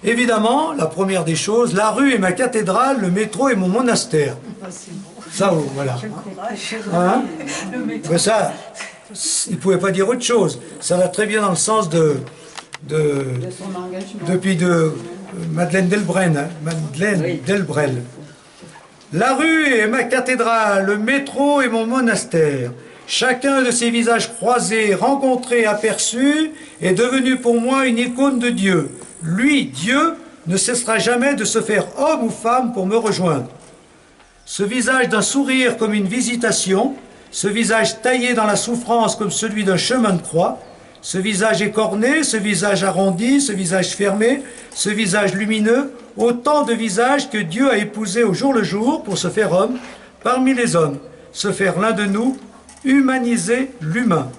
Évidemment, la première des choses, la rue est ma cathédrale, le métro est mon monastère. Ça, voilà. Hein? Mais ça, il ne pouvait pas dire autre chose. Ça va très bien dans le sens de Madeleine Delbrel. Hein? Madeleine Delbrel. La rue est ma cathédrale, le métro est mon monastère. Chacun de ces visages croisés, rencontrés, aperçus, est devenu pour moi une icône de Dieu. Lui, Dieu, ne cessera jamais de se faire homme ou femme pour me rejoindre. Ce visage d'un sourire comme une visitation, ce visage taillé dans la souffrance comme celui d'un chemin de croix, ce visage écorné, ce visage arrondi, ce visage fermé, ce visage lumineux, autant de visages que Dieu a épousés au jour le jour pour se faire homme, parmi les hommes, se faire l'un de nous, humaniser l'humain.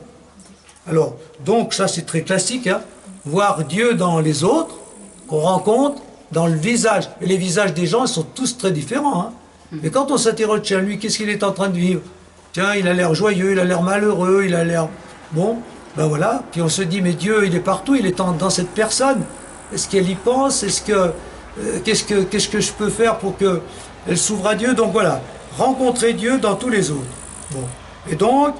Alors, donc ça c'est très classique, hein, voir Dieu dans les autres, qu'on rencontre dans le visage. Et les visages des gens, ils sont tous très différents. Hein. Mais quand on s'interroge chez lui, qu'est-ce qu'il est en train de vivre? Tiens, il a l'air joyeux, il a l'air malheureux, il a l'air... Bon, ben voilà. Puis on se dit, mais Dieu, il est partout, il est dans cette personne. Est-ce qu'elle y pense? Est-ce que... qu'est-ce que je peux faire pour qu'elle s'ouvre à Dieu? Donc voilà, rencontrer Dieu dans tous les autres. Bon. Et donc,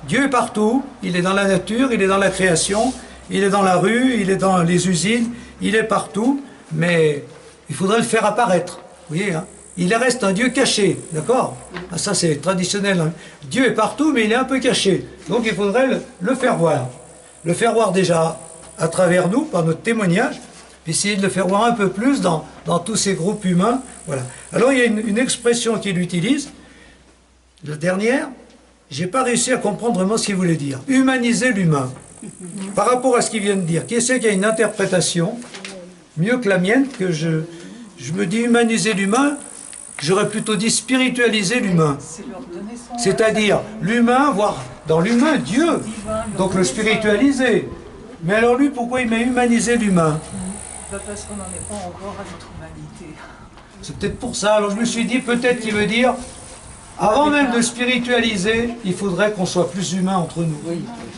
Dieu est partout, il est dans la nature, il est dans la création, il est dans la rue, il est dans les usines, il est partout, mais il faudrait le faire apparaître. Vous voyez, hein? Il reste un Dieu caché, d'accord? Ah, ça c'est traditionnel. Hein? Dieu est partout, mais il est un peu caché. Donc il faudrait le faire voir. Le faire voir déjà à travers nous, par notre témoignage, puis essayer de le faire voir un peu plus dans tous ces groupes humains. Voilà. Alors il y a une expression qu'il utilise, la dernière, j'ai pas réussi à comprendre vraiment ce qu'il voulait dire. Humaniser l'humain. Par rapport à ce qu'il vient de dire, qui sait qu'il y a une interprétation mieux que la mienne, que je me dis humaniser l'humain, j'aurais plutôt dit spiritualiser l'humain. C'est-à-dire l'humain, voir dans l'humain Dieu, donc le spiritualiser. Mais alors lui, pourquoi il m'a humanisé l'humain? Parce qu'on n'en est pas encore à notre humanité. C'est peut-être pour ça. Alors je me suis dit, peut-être qu'il veut dire, avant même de spiritualiser, il faudrait qu'on soit plus humain entre nous.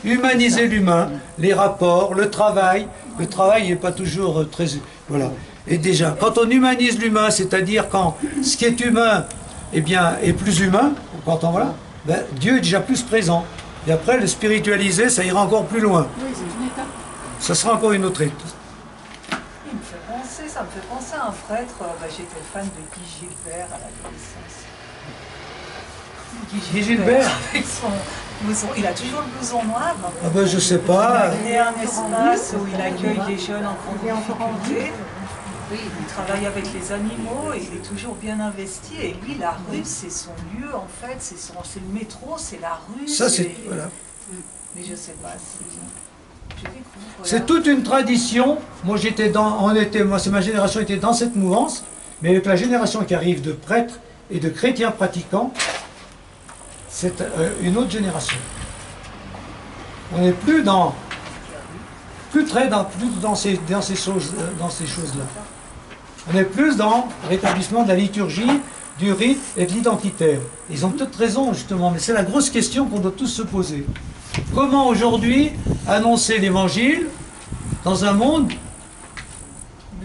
Humaniser l'humain, les rapports, le travail. Le travail n'est pas toujours très... Voilà. Et déjà, quand on humanise l'humain, c'est-à-dire quand ce qui est humain, eh bien, est plus humain, quand on voilà, ben, Dieu est déjà plus présent. Et après, le spiritualiser, ça ira encore plus loin. Oui, c'est une étape. Ça sera encore une autre étape. Ça me fait penser à un prêtre, j'étais fan de Guy Gilbert à l'adolescence. Guy Gilbert Avec son blouson, il a toujours le blouson noir. Ah ben je sais pas. Il a créé un espace où il accueille les jeunes en grande difficulté. Il travaille avec les animaux et il est toujours bien investi. Et lui, la rue, c'est son lieu en fait, c'est le métro, c'est la rue. Ça c'est... Voilà. Mais je sais pas si... C'est toute une tradition. Moi, moi, c'est ma génération était dans cette mouvance, mais avec la génération qui arrive de prêtres et de chrétiens pratiquants, c'est une autre génération. On n'est plus dans ces choses-là. On est plus dans le rétablissement de la liturgie, du rite et de l'identitaire. Ils ont peut-être raison, justement, mais c'est la grosse question qu'on doit tous se poser. Comment aujourd'hui annoncer l'évangile dans un monde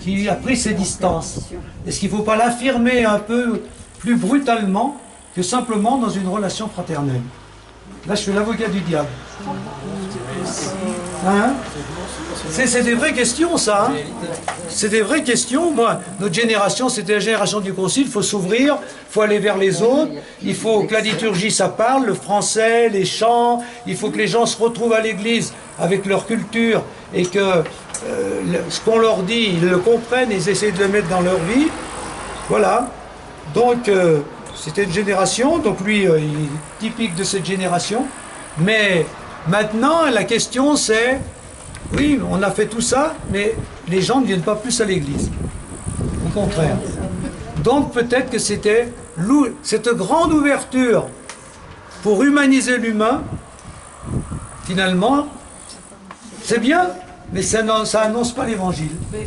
qui a pris ses distances? Est-ce qu'il ne faut pas l'affirmer un peu plus brutalement que simplement dans une relation fraternelle? Là, je suis l'avocat du diable. Hein? C'est des vraies questions, ça. Hein? C'est des vraies questions. Moi, notre génération, c'était la génération du concile. Il faut s'ouvrir, il faut aller vers les autres. Il faut que la liturgie, ça parle, le français, les chants. Il faut que les gens se retrouvent à l'église avec leur culture et que ce qu'on leur dit, ils le comprennent, ils essaient de le mettre dans leur vie. Voilà. Donc, c'était une génération. Donc, lui, il est typique de cette génération. Mais maintenant, la question, c'est... Oui, on a fait tout ça, mais les gens ne viennent pas plus à l'église. Au contraire. Donc peut-être que c'était cette grande ouverture pour humaniser l'humain, finalement, c'est bien, mais ça annonce pas l'évangile. Oui,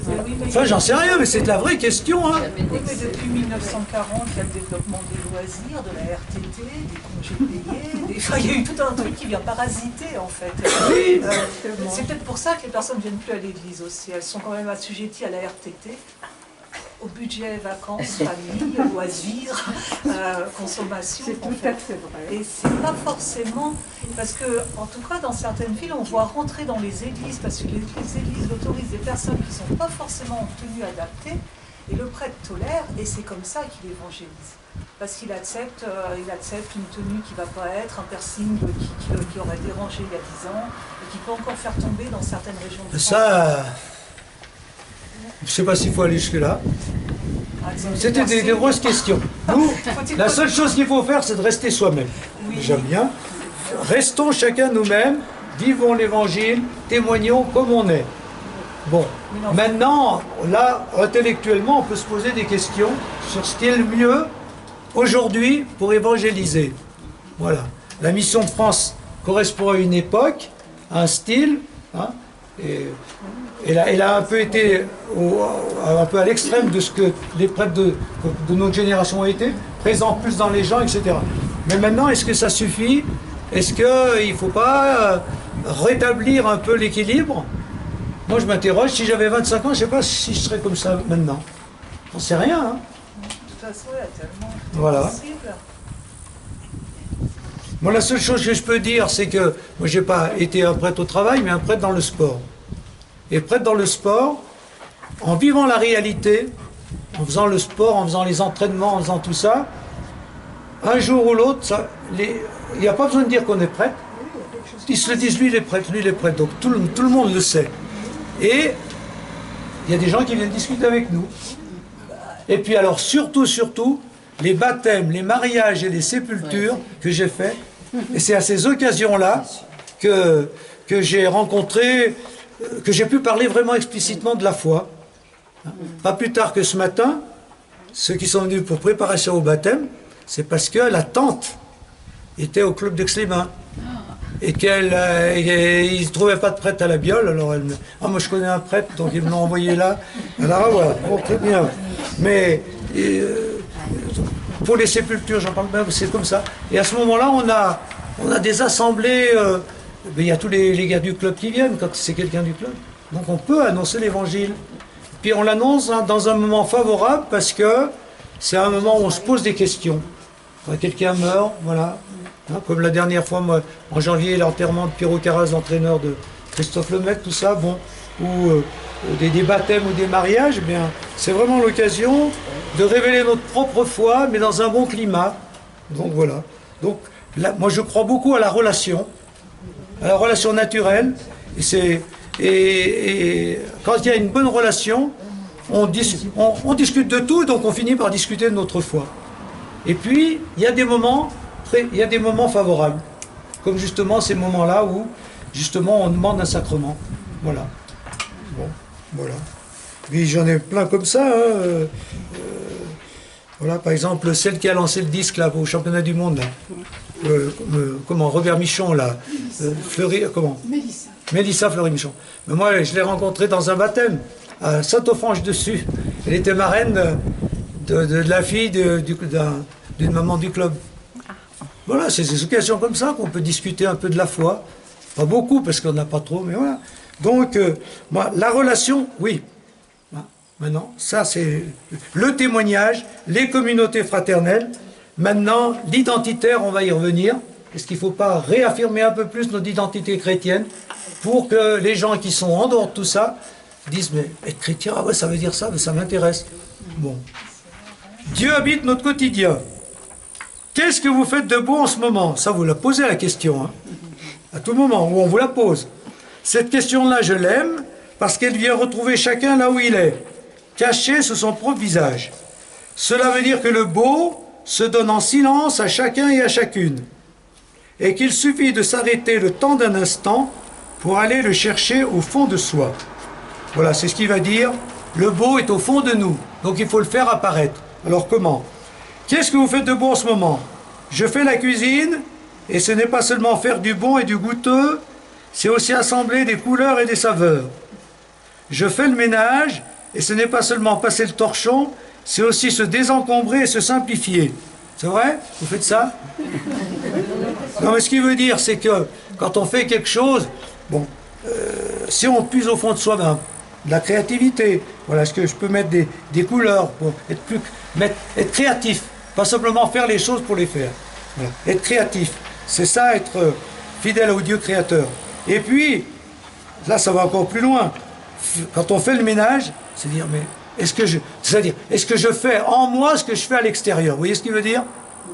Enfin, j'en sais rien, mais c'est de la vraie question. Hein. Oui, mais depuis 1940, il y a le développement des loisirs, de la RTT, des congés payés. Enfin, il y a eu tout un truc qui vient parasiter, en fait. Oui. C'est peut-être pour ça que les personnes ne viennent plus à l'église aussi. Elles sont quand même assujetties à la RTT, au budget vacances, famille, loisirs, consommation. C'est tout à fait vrai. Et c'est pas forcément... Parce que, en tout cas, dans certaines villes, on voit rentrer dans les églises, parce que les églises autorisent des personnes qui ne sont pas forcément en tenue adaptée, et le prêtre tolère, et c'est comme ça qu'il évangélise. Parce qu'il accepte une tenue qui ne va pas être, un piercing qui aurait dérangé il y a 10 ans, et qui peut encore faire tomber dans certaines régions de France. Ça, je ne sais pas s'il faut aller jusque-là. C'était des grosses questions. Nous, la seule chose qu'il faut faire, c'est de rester soi-même. Oui. J'aime bien. Restons chacun nous-mêmes, vivons l'évangile, témoignons comme on est. Bon, maintenant, là, intellectuellement, on peut se poser des questions sur ce qui est le mieux aujourd'hui pour évangéliser. Voilà. La mission de France correspond à une époque, à un style, hein, et elle a un peu été un peu à l'extrême de ce que les prêtres de notre génération ont été, présents plus dans les gens, etc. Mais maintenant, est-ce que ça suffit? Est-ce qu'il ne faut pas rétablir un peu l'équilibre? Moi, je m'interroge, si j'avais 25 ans, je ne sais pas si je serais comme ça maintenant. J'en sais rien. Hein. De toute façon, il y a tellement de Voilà. possibles. Moi, la seule chose que je peux dire, c'est que moi, je n'ai pas été un prêtre au travail, mais un prêtre dans le sport. Et prêtre dans le sport, en vivant la réalité, en faisant le sport, en faisant les entraînements, en faisant tout ça, un jour ou l'autre, il n'y a pas besoin de dire qu'on est prêtre. Ils se le disent, lui il est prêtre, lui il est prêtre. Donc tout le monde le sait. Et il y a des gens qui viennent discuter avec nous. Et puis alors surtout, les baptêmes, les mariages et les sépultures que j'ai fait. Et c'est à ces occasions-là que j'ai rencontré, que j'ai pu parler vraiment explicitement de la foi. Pas plus tard que ce matin, ceux qui sont venus pour préparation au baptême, c'est parce que la tante était au club d'Aix-les-Bains et qu'ils ne trouvaient pas de prêtre à la Biole. Alors elle me dit, ah, moi je connais un prêtre, donc ils me l'ont envoyé là. Alors voilà, bon, très bien. Mais pour les sépultures, j'en parle bien, c'est comme ça. Et à ce moment-là, on a des assemblées, il y a tous les gars du club qui viennent, quand c'est quelqu'un du club. Donc on peut annoncer l'évangile. Puis on l'annonce dans un moment favorable parce que c'est un moment où on se pose des questions. Quand quelqu'un meurt, voilà. Hein, comme la dernière fois, moi, en janvier, l'enterrement de Pierrot Carras, l'entraîneur de Christophe Lemaitre, tout ça, bon, ou des baptêmes ou des mariages, eh bien, c'est vraiment l'occasion de révéler notre propre foi, mais dans un bon climat. Donc voilà. Donc là, moi, je crois beaucoup à la relation naturelle. Et quand il y a une bonne relation, on discute de tout, donc on finit par discuter de notre foi. Et puis, il y a des moments favorables, comme justement ces moments-là où, justement, on demande un sacrement. Voilà. Bon, voilà. Puis j'en ai plein comme ça. Hein. Voilà, par exemple, celle qui a lancé le disque là, au championnat du monde, là. Comment, Robert Michon, là. Mélissa Fleury-Michon. Mais moi, je l'ai rencontrée dans un baptême, à Saint-Offrange-Dessus. Elle était marraine de la fille d'une maman du club. Voilà, c'est des occasions comme ça qu'on peut discuter un peu de la foi. Pas beaucoup, parce qu'on n'a pas trop, mais voilà. Donc, moi, la relation, oui. Maintenant, ça c'est le témoignage, les communautés fraternelles. Maintenant, l'identitaire, on va y revenir. Est-ce qu'il ne faut pas réaffirmer un peu plus notre identité chrétienne pour que les gens qui sont en dehors de tout ça disent, mais être chrétien, ah ouais, ça veut dire ça, mais ça m'intéresse. Bon. Dieu habite notre quotidien. Qu'est-ce que vous faites de beau en ce moment? Ça, vous la posez la question, hein, à tout moment où on vous la pose. Cette question-là, je l'aime parce qu'elle vient retrouver chacun là où il est, caché sous son propre visage. Cela veut dire que le beau se donne en silence à chacun et à chacune, et qu'il suffit de s'arrêter le temps d'un instant pour aller le chercher au fond de soi. Voilà, c'est ce qu'il va dire. Le beau est au fond de nous, donc il faut le faire apparaître. Alors comment? Qu'est-ce que vous faites de beau en ce moment? Je fais la cuisine, et ce n'est pas seulement faire du bon et du goûteux, c'est aussi assembler des couleurs et des saveurs. je fais le ménage, et ce n'est pas seulement passer le torchon, c'est aussi se désencombrer et se simplifier. C'est vrai? Vous faites ça? Non, mais ce qu'il veut dire, c'est que quand on fait quelque chose, bon, si on puise au fond de soi, ben, de la créativité, voilà, est-ce que je peux mettre des couleurs pour être créatif, pas simplement faire les choses pour les faire. Voilà. Être créatif, c'est ça, être fidèle au Dieu créateur. Et puis, là, ça va encore plus loin. Quand on fait le ménage, c'est dire, mais est-ce que je fais en moi ce que je fais à l'extérieur? Vous voyez ce qu'il veut dire?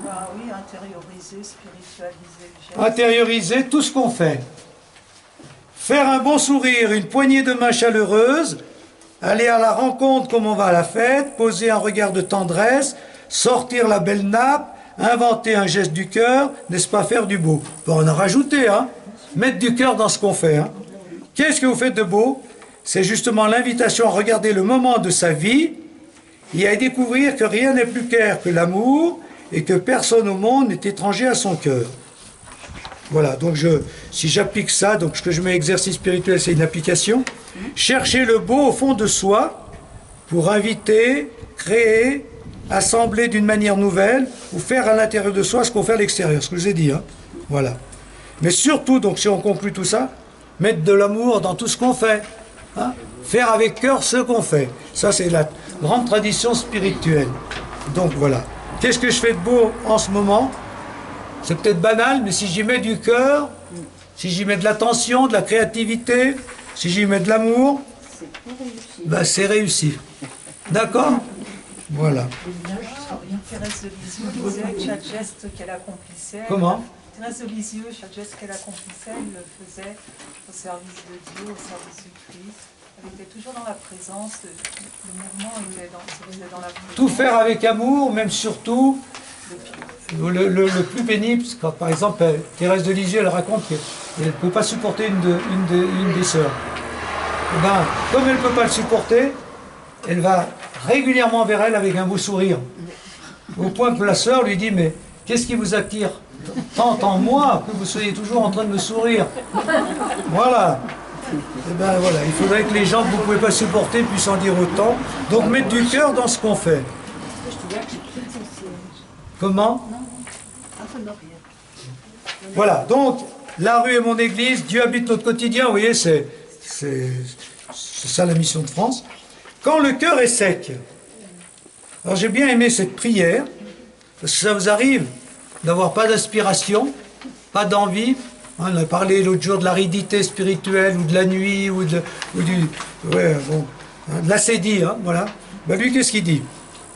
Bah oui, intérioriser, spiritualiser le geste. Intérioriser tout ce qu'on fait. Faire un bon sourire, une poignée de main chaleureuse, aller à la rencontre comme on va à la fête, poser un regard de tendresse, sortir la belle nappe, inventer un geste du cœur, n'est-ce pas, faire du beau? Bon, on en a rajouté, hein? Mettre du cœur dans ce qu'on fait. Hein? Qu'est-ce que vous faites de beau? C'est justement l'invitation à regarder le moment de sa vie et à découvrir que rien n'est plus clair que l'amour et que personne au monde n'est étranger à son cœur. Voilà, donc si j'applique ça, donc ce que je mets exercice spirituel, c'est une application. Chercher le beau au fond de soi pour inviter, créer, assembler d'une manière nouvelle ou faire à l'intérieur de soi ce qu'on fait à l'extérieur, ce que je vous ai dit. Hein. Voilà. Mais surtout, donc si on conclut tout ça, mettre de l'amour dans tout ce qu'on fait. Hein? Faire avec cœur ce qu'on fait. Ça, c'est la grande tradition spirituelle. Donc voilà. Qu'est-ce que je fais de beau en ce moment? C'est peut-être banal, mais si j'y mets du cœur, si j'y mets de l'attention, de la créativité, si j'y mets de l'amour, ben c'est réussi. D'accord? Voilà. Thérèse de Lisieux disait que chaque geste qu'elle accomplissait. Comment? Thérèse de Lisieux, chaque geste qu'elle accomplissait, elle le faisait au service de Dieu, au service du Christ. Elle était toujours dans la présence, le mouvement était dans la présence. Tout faire avec amour, même surtout, le plus pénible, quand par exemple Thérèse de Lisieux, elle raconte qu'elle ne peut pas supporter une des sœurs. Et ben, comme elle ne peut pas le supporter, elle va régulièrement vers elle avec un beau sourire. Au point que la sœur lui dit, mais qu'est-ce qui vous attire tant en moi que vous soyez toujours en train de me sourire? Voilà. Et ben voilà, il faudrait que les gens que vous ne pouvez pas supporter puissent en dire autant. Donc mettre du cœur dans ce qu'on fait. Comment? Voilà, donc la rue est mon église, Dieu habite notre quotidien, vous voyez, c'est ça la mission de France. Quand le cœur est sec, alors j'ai bien aimé cette prière, parce que ça vous arrive d'avoir pas d'aspiration, pas d'envie. On a parlé l'autre jour de l'aridité spirituelle, ou de la nuit, ou de l'acédie, hein, voilà. Ben lui, qu'est-ce qu'il dit?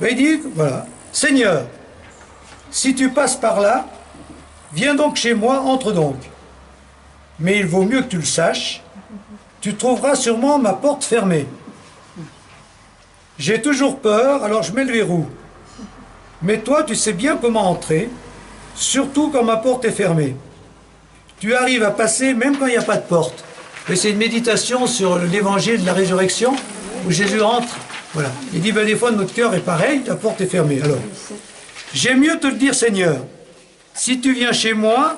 Ben il dit, voilà, Seigneur, si tu passes par là, viens donc chez moi, entre donc. Mais il vaut mieux que tu le saches, tu trouveras sûrement ma porte fermée. J'ai toujours peur, alors je mets le verrou. Mais toi, tu sais bien comment entrer, surtout quand ma porte est fermée. Tu arrives à passer même quand il n'y a pas de porte. Et c'est une méditation sur l'évangile de la résurrection, où Jésus rentre. Voilà. Il dit, ben, des fois, notre cœur est pareil, la porte est fermée. Alors, j'aime mieux te le dire, Seigneur. Si tu viens chez moi,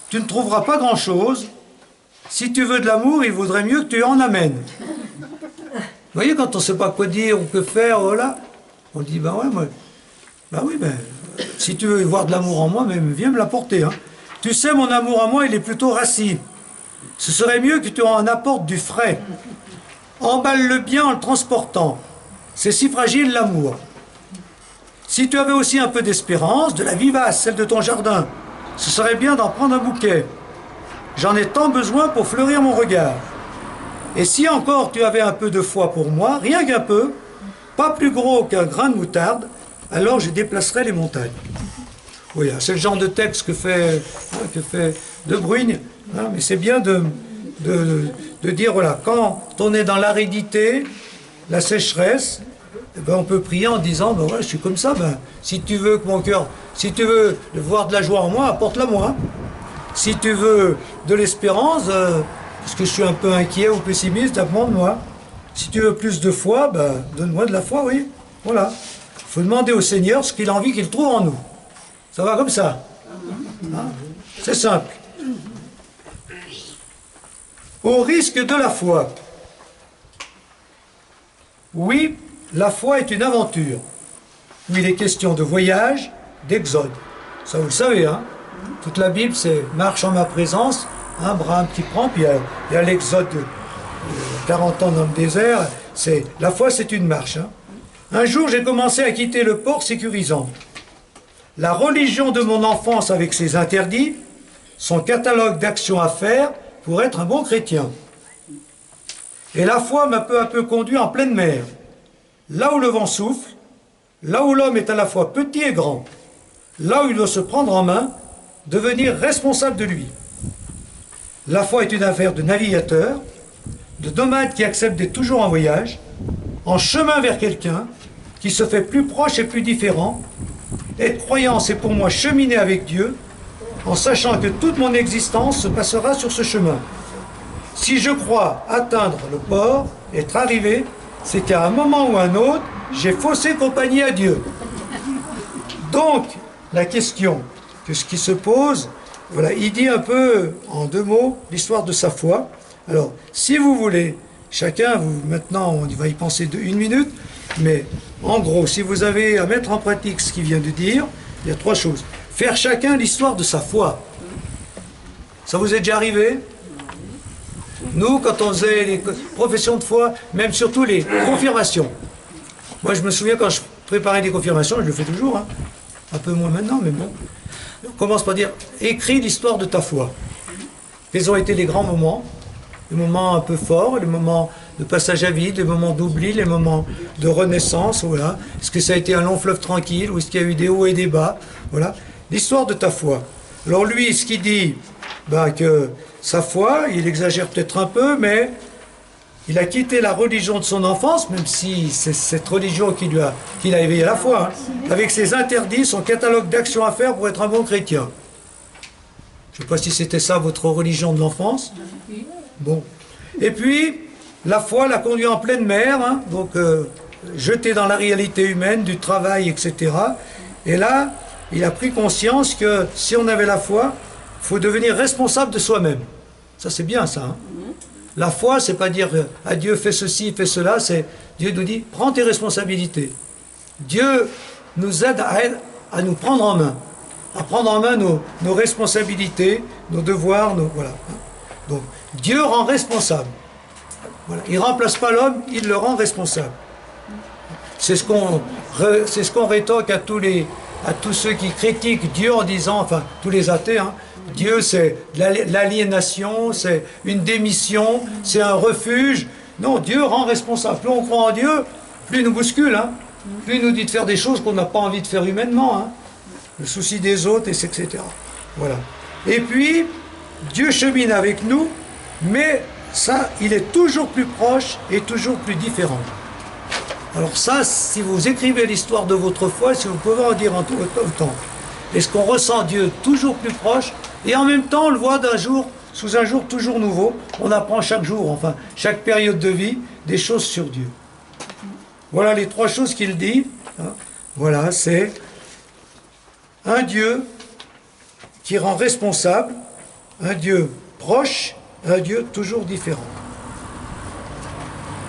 tu ne trouveras pas grand-chose. Si tu veux de l'amour, il vaudrait mieux que tu en amènes. Vous voyez, quand on ne sait pas quoi dire ou que faire, voilà, on dit, ben ouais, moi, ben oui, ben, si tu veux voir de l'amour en moi, ben, viens me l'apporter. Hein. Tu sais, mon amour à moi, il est plutôt rassis. Ce serait mieux que tu en apportes du frais. Emballe-le bien en le transportant. C'est si fragile, l'amour. Si tu avais aussi un peu d'espérance, de la vivace, celle de ton jardin, ce serait bien d'en prendre un bouquet. J'en ai tant besoin pour fleurir mon regard. Et si encore tu avais un peu de foi pour moi, rien qu'un peu, pas plus gros qu'un grain de moutarde, alors je déplacerai les montagnes. Oui, c'est le genre de texte que fait De Bruyne, hein, mais c'est bien de dire, voilà, quand on est dans l'aridité, la sécheresse, eh ben, on peut prier en disant, ben ouais, je suis comme ça, ben, si tu veux que mon cœur, si tu veux voir de la joie en moi, apporte-la moi. Si tu veux de l'espérance, parce que je suis un peu inquiet ou pessimiste, demande-moi. Si tu veux plus de foi, ben, donne-moi de la foi, oui. Voilà. Il faut demander au Seigneur ce qu'il a envie qu'il trouve en nous. Ça va comme ça. Hein? C'est simple. Au risque de la foi, Oui, la foi est une aventure, où il est question de voyage, d'exode. Ça vous le savez, hein? Toute la Bible, c'est marche en ma présence, un bras un petit prend, puis il y a l'exode de 40 ans dans le désert. La foi, c'est une marche. Hein? Un jour, j'ai commencé à quitter le port sécurisant. La religion de mon enfance avec ses interdits, son catalogue d'actions à faire pour être un bon chrétien. Et la foi m'a peu à peu conduit en pleine mer, là où le vent souffle, là où l'homme est à la fois petit et grand, là où il doit se prendre en main, devenir responsable de lui. La foi est une affaire de navigateur, de nomade qui accepte d'être toujours en voyage, en chemin vers quelqu'un qui se fait plus proche et plus différent. Être croyant, c'est pour moi cheminer avec Dieu, en sachant que toute mon existence se passera sur ce chemin. Si je crois atteindre le port, être arrivé, c'est qu'à un moment ou un autre, j'ai faussé compagnie à Dieu. Donc, la question que ce qui se pose, voilà, il dit un peu, en 2 mots, l'histoire de sa foi. Alors, si vous voulez, chacun, maintenant, on va y penser 1 minute, mais en gros, si vous avez à mettre en pratique ce qu'il vient de dire, il y a 3 choses. Faire chacun l'histoire de sa foi. Ça vous est déjà arrivé? Nous, quand on faisait les professions de foi, même surtout les confirmations. Moi, je me souviens quand je préparais des confirmations, je le fais toujours, hein, un peu moins maintenant, mais bon. On commence par dire, écris l'histoire de ta foi. Quels ont été les grands moments, les moments un peu forts, les moments de passage à vide, les moments d'oubli, les moments de renaissance, voilà. Est-ce que ça a été un long fleuve tranquille, ou est-ce qu'il y a eu des hauts et des bas, voilà. L'histoire de ta foi. Alors lui, ce qu'il dit, que sa foi, il exagère peut-être un peu, mais il a quitté la religion de son enfance, même si c'est cette religion qui l'a éveillé à la foi, hein, avec ses interdits, son catalogue d'actions à faire pour être un bon chrétien. Je ne sais pas si c'était ça votre religion de l'enfance. Bon. Et puis, la foi l'a conduit en pleine mer, hein, donc jeté dans la réalité humaine, du travail, etc. Et là, il a pris conscience que si on avait la foi, il faut devenir responsable de soi-même. Ça, c'est bien, ça. Hein. La foi, c'est pas dire à Dieu fais ceci, fais cela, c'est Dieu nous dit prends tes responsabilités. Dieu nous aide à nous prendre en main, à prendre en main nos responsabilités, nos devoirs, voilà. Donc Dieu rend responsable. Voilà. Il ne remplace pas l'homme, il le rend responsable. C'est ce qu'on rétorque à tous ceux qui critiquent Dieu en disant, enfin tous les athées, hein, Dieu c'est l'aliénation, c'est une démission, c'est un refuge. Non, Dieu rend responsable. Plus on croit en Dieu, plus il nous bouscule, hein, plus il nous dit de faire des choses qu'on n'a pas envie de faire humainement. Hein. Le souci des autres, etc. Voilà. Et puis, Dieu chemine avec nous, mais ça, il est toujours plus proche et toujours plus différent. Alors ça, si vous écrivez l'histoire de votre foi, si vous pouvez en dire autant, est-ce qu'on ressent Dieu toujours plus proche, et en même temps, on le voit sous un jour toujours nouveau, on apprend chaque jour, enfin, chaque période de vie, des choses sur Dieu. Voilà les 3 choses qu'il dit. Hein. Voilà, c'est un Dieu qui rend responsable, un Dieu proche, un Dieu toujours différent.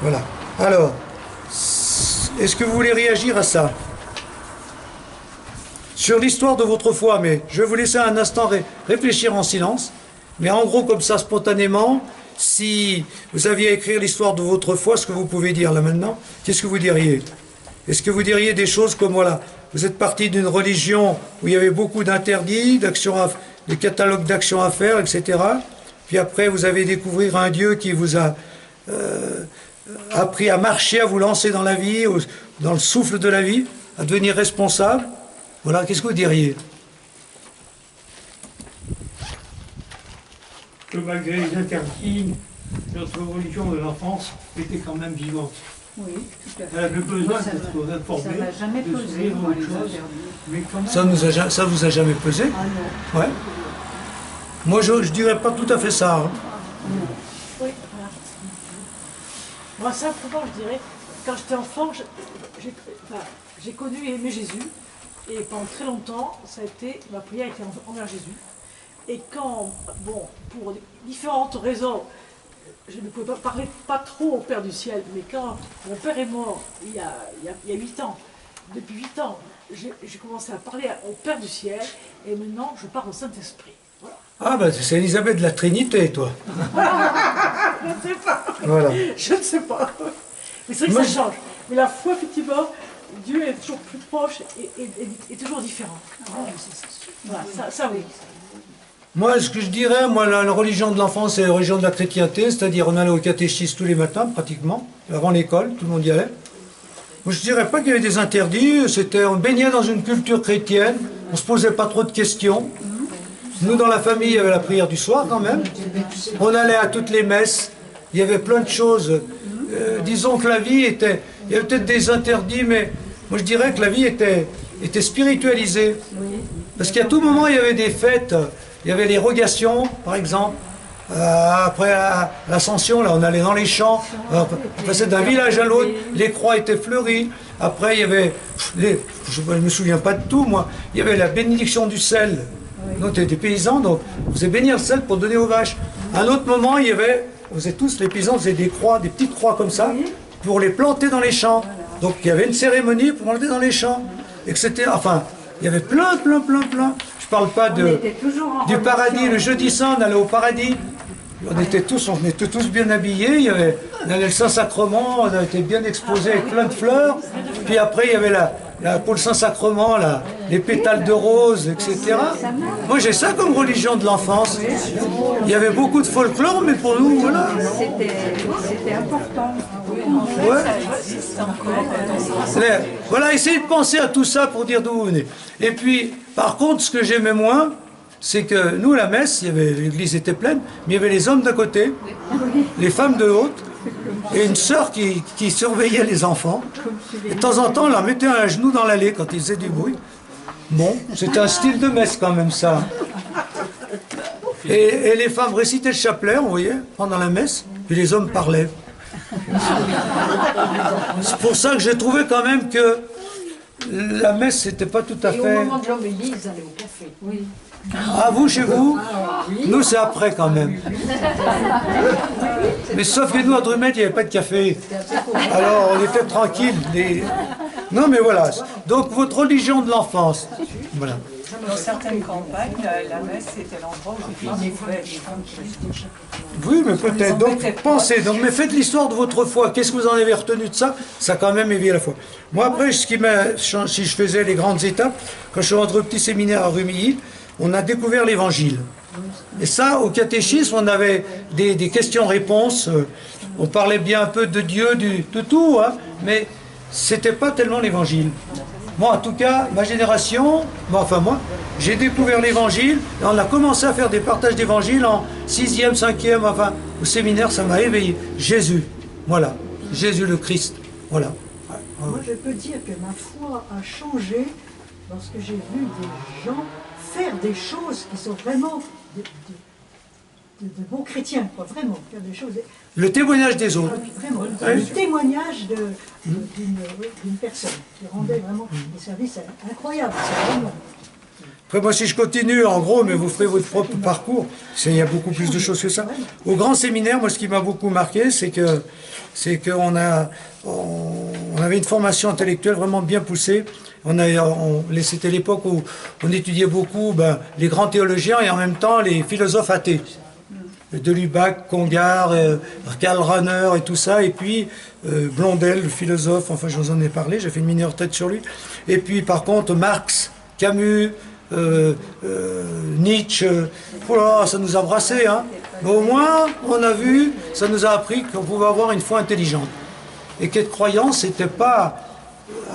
Voilà. Alors, est-ce que vous voulez réagir à ça? Sur l'histoire de votre foi, mais je vais vous laisser un instant réfléchir en silence. Mais en gros, comme ça, spontanément, si vous aviez à écrire l'histoire de votre foi, ce que vous pouvez dire là maintenant, qu'est-ce que vous diriez? Est-ce que vous diriez des choses comme, voilà, vous êtes parti d'une religion où il y avait beaucoup d'interdits, de catalogues d'actions à faire, etc. Puis après, vous avez découvert un Dieu qui vous a appris à marcher, à vous lancer dans la vie, dans le souffle de la vie, à devenir responsable. Voilà, qu'est-ce que vous diriez? Que malgré les interdits, notre religion de l'enfance était quand même vivante. Oui, tout à fait. Elle avait besoin d'être informée, Ça m'a jamais de pesé, s'ouvrir moi, autre les chose. interdits. Mais quand même, Ça vous a jamais pesé? Ah non. Ouais. Moi, je dirais pas tout à fait ça. Hein. Oui, voilà. Moi, simplement, je dirais, quand j'étais enfant, j'ai connu et aimé Jésus. Et pendant très longtemps, ça a été, ma prière était envers Jésus. Et quand, bon, pour différentes raisons, je ne pouvais pas parler pas trop au Père du ciel, mais quand mon père est mort il y a 8 ans, depuis 8 ans, j'ai commencé à parler au Père du ciel et maintenant je parle au Saint-Esprit. Voilà. Ah ben c'est Élisabeth de la Trinité, toi. Je ne sais pas. Voilà. Je ne sais pas. Mais c'est vrai que ça change. Mais la foi, effectivement, Dieu est toujours plus proche et toujours différent. Voilà, ça oui. Moi, ce que je dirais, moi, la religion de l'enfance, c'est la religion de la chrétienté, c'est-à-dire on allait au catéchisme tous les matins, pratiquement, avant l'école, tout le monde y allait. Moi, je dirais pas qu'il y avait des interdits, on baignait dans une culture chrétienne, on se posait pas trop de questions. Nous, dans la famille, il y avait la prière du soir quand même. On allait à toutes les messes, il y avait plein de choses. Disons que la vie était... Il y avait peut-être des interdits, mais moi je dirais que la vie était spiritualisée. Parce qu'à tout moment, il y avait des fêtes. Il y avait les rogations, par exemple. Après l'ascension, là, on allait dans les champs. On passait d'un village à l'autre. Les croix étaient fleuries. Après, il y avait... je ne me souviens pas de tout, moi. Il y avait la bénédiction du sel. Nous, on était des paysans, donc on faisait bénir le sel pour donner aux vaches. À un autre moment, il y avait... On faisait tous, les paysans faisaient des croix, des petites croix comme ça, pour les planter dans les champs. Donc il y avait une cérémonie pour planter dans les champs. Etc. Enfin, il y avait plein. Je parle pas du paradis. Le jeudi saint, on allait au paradis. On était tous bien habillés. On avait le Saint-Sacrement, on était bien exposés avec plein de fleurs. Puis après, il y avait pour le Saint-Sacrement, les pétales de rose, etc. Moi, j'ai ça comme religion de l'enfance. Il y avait beaucoup de folklore, mais pour nous, voilà. C'était important. Ouais. Voilà, essayez de penser à tout ça pour dire d'où vous venez. Et puis, par contre, ce que j'aimais moins, c'est que nous, la messe, l'église était pleine, mais il y avait les hommes d'un côté, les femmes de l'autre, et une sœur qui surveillait les enfants. Et de temps en temps, on leur mettait un genou dans l'allée quand ils faisaient du bruit. Bon, c'était un style de messe quand même, ça. Et les femmes récitaient le chapelet, vous voyez, pendant la messe, puis les hommes parlaient. C'est pour ça que j'ai trouvé quand même que la messe, c'était pas tout à fait... Et au moment de l'homélie, ils allaient au café. Oui. Ah, vous, chez vous? Nous, c'est après quand même. Mais sauf que nous, à Drumette, il n'y avait pas de café. Alors, on était tranquille. Non, mais voilà. Donc, votre religion de l'enfance. Voilà. Dans certaines campagnes, la messe était l'endroit où les femmes pouvaient Oui, mais peut-être. Donc, pensez. Donc, mais faites l'histoire de votre foi. Qu'est-ce que vous en avez retenu de ça? Ça a quand même éveillé la foi. Moi, après, si je faisais les grandes étapes, quand je suis rentré au petit séminaire à Rumilly, on a découvert l'évangile. Et ça, au catéchisme, on avait des questions-réponses. On parlait bien un peu de Dieu, de tout, hein, mais c'était pas tellement l'évangile. Moi, en tout cas, ma génération, moi, j'ai découvert l'évangile, et on a commencé à faire des partages d'évangile en 6e, 5e, enfin, au séminaire, ça m'a éveillé. Jésus, voilà, Jésus le Christ, voilà. Moi, je peux dire que ma foi a changé lorsque j'ai vu des gens faire des choses qui sont vraiment de bons chrétiens, quoi, vraiment, faire des choses... Le témoignage des autres. Vraiment, le témoignage d'une personne qui rendait vraiment des services incroyables. Vraiment... Après, moi, si je continue, en gros, mais vous ferez votre propre parcours, il y a beaucoup plus de choses que ça. Au grand séminaire, moi, ce qui m'a beaucoup marqué, c'est qu'on avait une formation intellectuelle vraiment bien poussée. C'était l'époque où on étudiait beaucoup les grands théologiens et en même temps les philosophes athées. De Lubac, Congar, Karl Rahner et tout ça, et puis Blondel, le philosophe, enfin je vous en ai parlé, j'ai fait une mini-retraite sur lui. Et puis par contre Marx, Camus, Nietzsche, voilà, ça nous a brassés, hein. Mais au moins, on a vu, ça nous a appris qu'on pouvait avoir une foi intelligente. Et qu'être croyant, c'était pas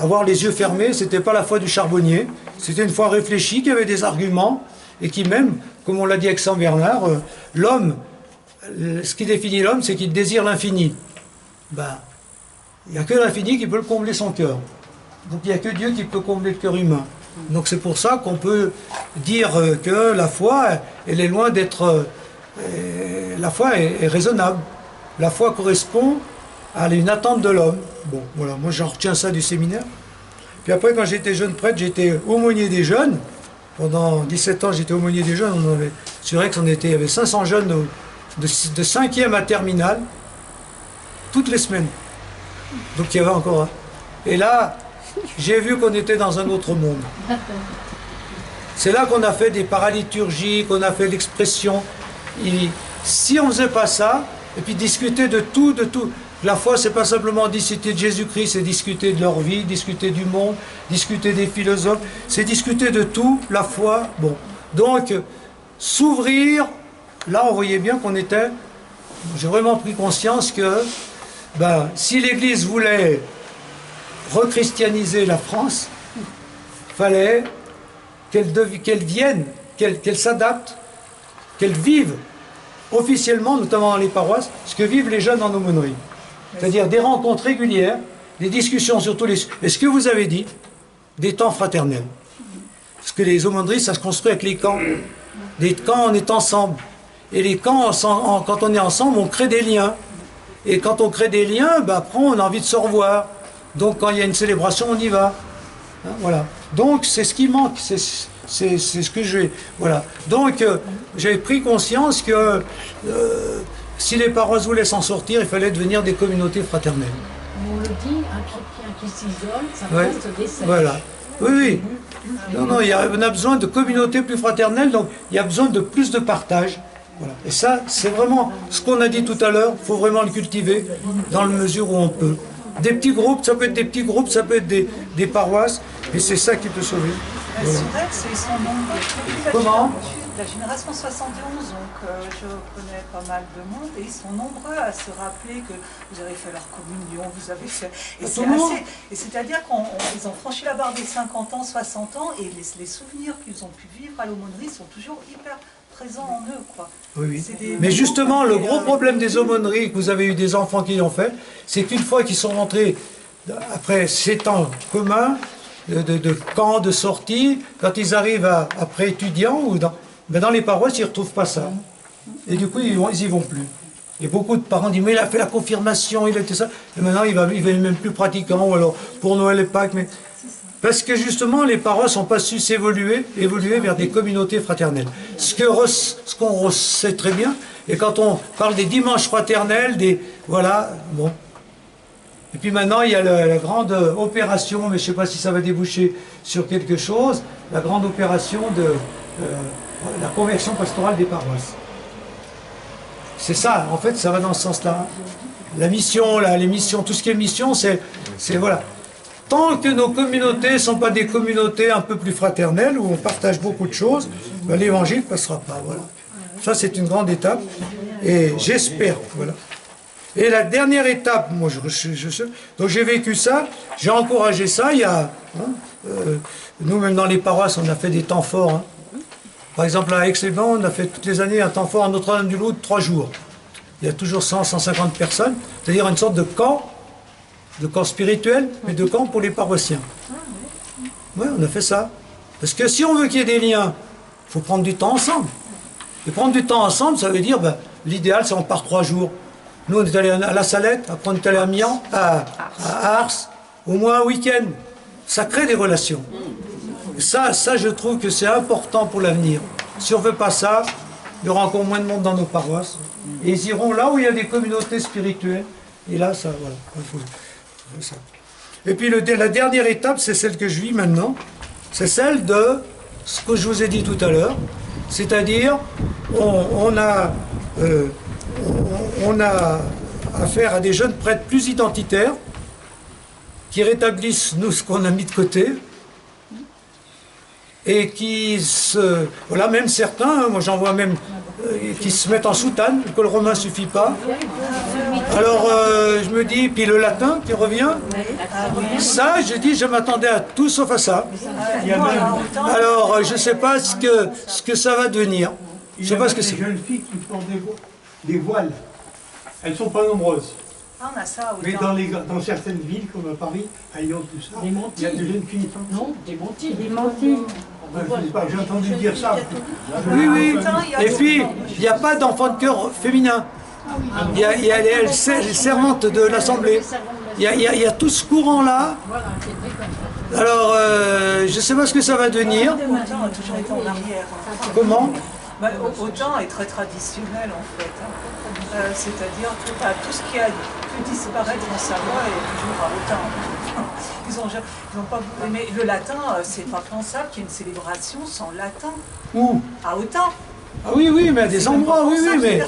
avoir les yeux fermés, c'était pas la foi du charbonnier, c'était une foi réfléchie, qui avait des arguments, et qui même, comme on l'a dit avec Saint Bernard, l'homme, ce qui définit l'homme, c'est qu'il désire l'infini. Il n'y a que l'infini qui peut le combler son cœur. Donc il n'y a que Dieu qui peut combler le cœur humain. Donc c'est pour ça qu'on peut dire que la foi, elle est loin d'être... la foi est raisonnable. La foi correspond à une attente de l'homme. Bon, voilà, moi j'en retiens ça du séminaire. Puis après, quand j'étais jeune prêtre, j'étais aumônier des jeunes. Pendant 17 ans, j'étais aumônier des jeunes. Sur Aix, il y avait 500 jeunes de 5e à terminale, toutes les semaines. Donc il y avait encore un. Et là, j'ai vu qu'on était dans un autre monde. C'est là qu'on a fait des paraliturgies, qu'on a fait l'expression. Si on ne faisait pas ça, et puis discuter de tout, la foi, c'est pas simplement discuter de Jésus-Christ, c'est discuter de leur vie, discuter du monde, discuter des philosophes, c'est discuter de tout, la foi. Bon, donc, s'ouvrir, là on voyait bien qu'on était, j'ai vraiment pris conscience que, si l'Église voulait rechristianiser la France, fallait qu'elle vienne, qu'elle s'adapte, qu'elle vive officiellement, notamment dans les paroisses, ce que vivent les jeunes en aumônerie. C'est-à-dire des rencontres régulières, des discussions sur tous les... Et ce que vous avez dit, des temps fraternels. Parce que les aumôneries, ça se construit avec les camps. Les camps, on est ensemble. Et les camps, quand on est ensemble, on crée des liens. Et quand on crée des liens, après, on a envie de se revoir. Donc, quand il y a une célébration, on y va. Hein, voilà. Donc, c'est ce qui manque. C'est ce que je vais... Voilà. Donc, j'avais pris conscience que si les paroisses voulaient s'en sortir, il fallait devenir des communautés fraternelles. On le dit, un chrétien qui s'isole, ça Ouais. reste des sectes. Voilà. Oui, oui. Non, on a besoin de communautés plus fraternelles, donc il y a besoin de plus de partage. Voilà. Et ça, c'est vraiment ce qu'on a dit tout à l'heure, il faut vraiment le cultiver dans la mesure où on peut. Des petits groupes, ça peut être des petits groupes, ça peut être des paroisses, et c'est ça qui peut sauver. Voilà. C'est son nombre. Comment ? La génération 71, donc je connais pas mal de monde et ils sont nombreux à se rappeler que vous avez fait leur communion, vous avez fait... Et c'est-à-dire qu'ils ont franchi la barre des 50 ans, 60 ans et les souvenirs qu'ils ont pu vivre à l'aumônerie sont toujours hyper présents en eux, quoi. Oui, oui. Mais justement, le gros problème des aumôneries, que vous avez eu des enfants qui l'ont fait, c'est qu'une fois qu'ils sont rentrés, après 7 ans communs, de camps, de sortie, quand ils arrivent après étudiants, ou dans les paroisses, ils ne retrouvent pas ça. Et du coup, ils y vont plus. Et beaucoup de parents disent, mais il a fait la confirmation, il a fait ça, et maintenant il va même plus pratiquant, ou alors pour Noël et Pâques. Mais... Parce que justement, les paroisses n'ont pas su évoluer vers des communautés fraternelles. Ce qu'on sait très bien, et quand on parle des dimanches fraternels, voilà, bon. Et puis maintenant, il y a la grande opération, mais je ne sais pas si ça va déboucher sur quelque chose, la grande opération de la conversion pastorale des paroisses. C'est ça, en fait, ça va dans ce sens-là. La mission, les missions, tout ce qui est mission, c'est voilà. Tant que nos communautés ne sont pas des communautés un peu plus fraternelles, où on partage beaucoup de choses, l'évangile ne passera pas. Voilà. Ça, c'est une grande étape, et j'espère, voilà. Et la dernière étape, moi, donc j'ai vécu ça, j'ai encouragé ça, il y a, nous, même dans les paroisses, on a fait des temps forts. Hein. Par exemple, à Aix-les-Bains, on a fait toutes les années un temps fort à Notre-Dame-du-Lot de 3 jours. Il y a toujours 100, 150 personnes, c'est-à-dire une sorte de camp spirituel, mais de camp pour les paroissiens. Oui, on a fait ça. Parce que si on veut qu'il y ait des liens, il faut prendre du temps ensemble. Et prendre du temps ensemble, ça veut dire, l'idéal, c'est on part 3 jours. Nous, on est allé à La Salette, après on est allé à Mian, à Ars, au moins un week-end. Ça crée des relations. Et ça, je trouve que c'est important pour l'avenir. Si on ne veut pas ça, il y aura encore moins de monde dans nos paroisses. Et ils iront là où il y a des communautés spirituelles. Et là, ça, voilà. Ça. Et puis la dernière étape, c'est celle que je vis maintenant. C'est celle de ce que je vous ai dit tout à l'heure. C'est-à-dire, on a affaire à des jeunes prêtres plus identitaires qui rétablissent, nous, ce qu'on a mis de côté et qui voilà, même certains, moi j'en vois même qui se mettent en soutane, que le romain ne suffit pas. Alors je me dis, puis le latin qui revient, ça, je dis, je m'attendais à tout sauf à ça. Alors je ne sais pas ce que ça va devenir. Je ne sais pas ce que c'est. Il y a des jeunes filles qui portent des voiles. Elles ne sont pas nombreuses. Ah, on a ça Mais dans certaines villes, comme à Paris, à Lyon, tout ça, il y a des jeunes filles. Non, des mantilles. Des mantilles. J'ai entendu dire ça. Oui, oui. Et puis, il n'y a pas d'enfant de cœur féminin. Il y a les servantes de l'Assemblée. Il y a tout ce courant-là. Alors, je ne sais pas ce que ça va devenir. On a toujours été en arrière. Comment ? Bah, Autun est très traditionnel en fait. Hein. C'est-à-dire que tout ce qui a pu disparaître en Savoie est toujours à Autun. Ils ont pas... Mais le latin, c'est pas pensable qu'il y ait une célébration sans latin. Où? À Autun. Ah oui, oui, mais à des endroits, oui, oui, mais...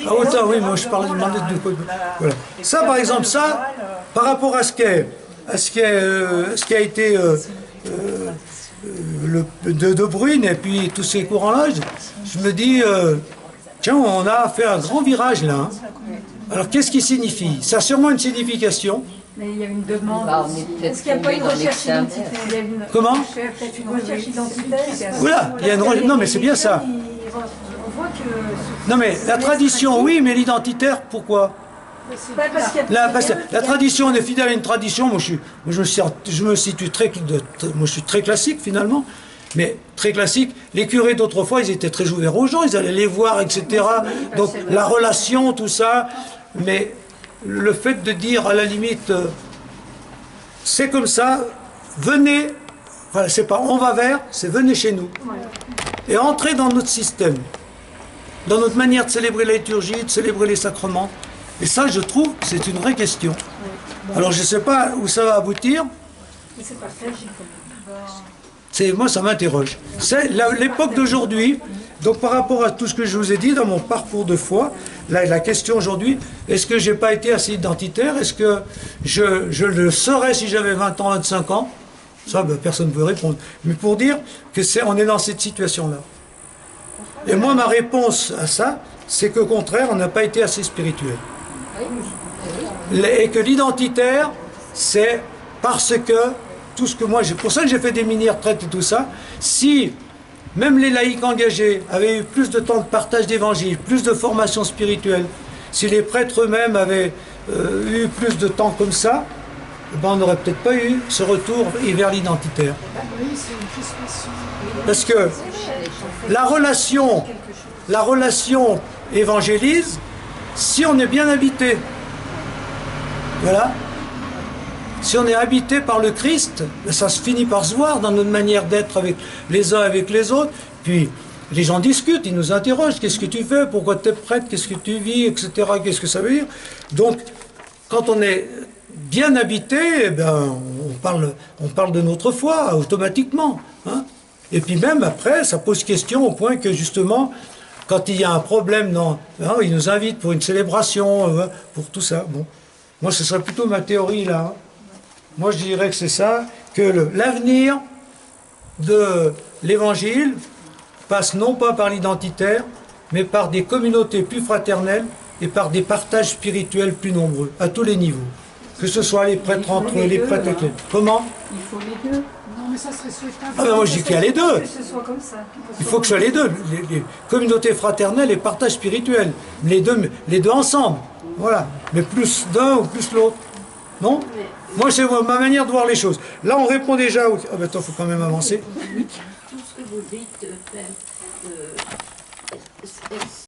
Ah, Autun, oui, moi je parlais de voilà. Voilà. Ça, par exemple, ça, par rapport à ce qui a été de Bruyne et puis tous ces courants-là, je me dis, tiens, on a fait un grand virage là. Hein. Alors qu'est-ce qui signifie? Ça a sûrement une signification. Mais il y a une demande. Bah, on est peut-être Est-ce qu'il n'y a pas une tombé dans recherche l'extrême. identitaire? Il y a une... Comment? Peut-être une recherche identitaire. Voilà, il y a une non mais c'est bien ça. On voit que... Non mais la tradition, oui, mais l'identitaire, pourquoi? Pas parce qu'il y a... Parce que la tradition, on est fidèle à une tradition. Moi, je me situe moi, je suis très classique finalement, mais très classique. Les curés d'autrefois, ils étaient très ouverts aux gens, ils allaient les voir, etc. Donc la relation, tout ça. Mais le fait de dire à la limite, c'est comme ça, venez. Voilà, c'est pas on va vers, c'est venez chez nous et entrez dans notre système, dans notre manière de célébrer la liturgie, de célébrer les sacrements. Et ça, je trouve, c'est une vraie question. Alors, je ne sais pas où ça va aboutir. Moi, ça m'interroge. C'est l'époque d'aujourd'hui. Donc, par rapport à tout ce que je vous ai dit dans mon parcours de foi, la question aujourd'hui, est-ce que je n'ai pas été assez identitaire? Est-ce que je le serais si j'avais 20 ans, 25 ans? Ça, ben, personne ne peut répondre. Mais pour dire on est dans cette situation-là. Et moi, ma réponse à ça, c'est qu'au contraire, on n'a pas été assez spirituel. Et que l'identitaire, c'est parce que tout ce que moi, pour ça que j'ai fait des mini-retraites et tout ça, si même les laïcs engagés avaient eu plus de temps de partage d'évangile, plus de formation spirituelle, si les prêtres eux-mêmes avaient eu plus de temps comme ça, ben on n'aurait peut-être pas eu ce retour vers l'identitaire. Parce que la relation évangélise si on est bien habité. Voilà. Si on est habité par le Christ, ça se finit par se voir dans notre manière d'être avec les uns avec les autres. Puis les gens discutent, ils nous interrogent. Qu'est-ce que tu fais? Pourquoi tu es prêtre? Qu'est-ce que tu vis? Etc. Qu'est-ce que ça veut dire? Donc, quand on est bien habité, eh ben, on parle de notre foi automatiquement. Hein. Et puis même après, ça pose question au point que justement, quand il y a un problème, ils nous invitent pour une célébration, pour tout ça. Bon. Moi, ce serait plutôt ma théorie là. Moi, je dirais que c'est ça, que l'avenir de l'Évangile passe non pas par l'identitaire, mais par des communautés plus fraternelles et par des partages spirituels plus nombreux, à tous les niveaux. Que ce soit les prêtres entre eux, les prêtres avec les... Comment? Il faut les deux. Non, mais ça serait souhaitable. Ah ben moi, je dis qu'il y a les deux. Que ce soit comme ça. Il faut que ce soit les deux. Les communautés fraternelles et partages spirituels. Les deux ensemble. Voilà. Mais plus d'un ou plus l'autre. Non? Moi, c'est ma manière de voir les choses. Là, on répond déjà aux... Ah ben attends, il faut quand même avancer. Tout ce que vous dites,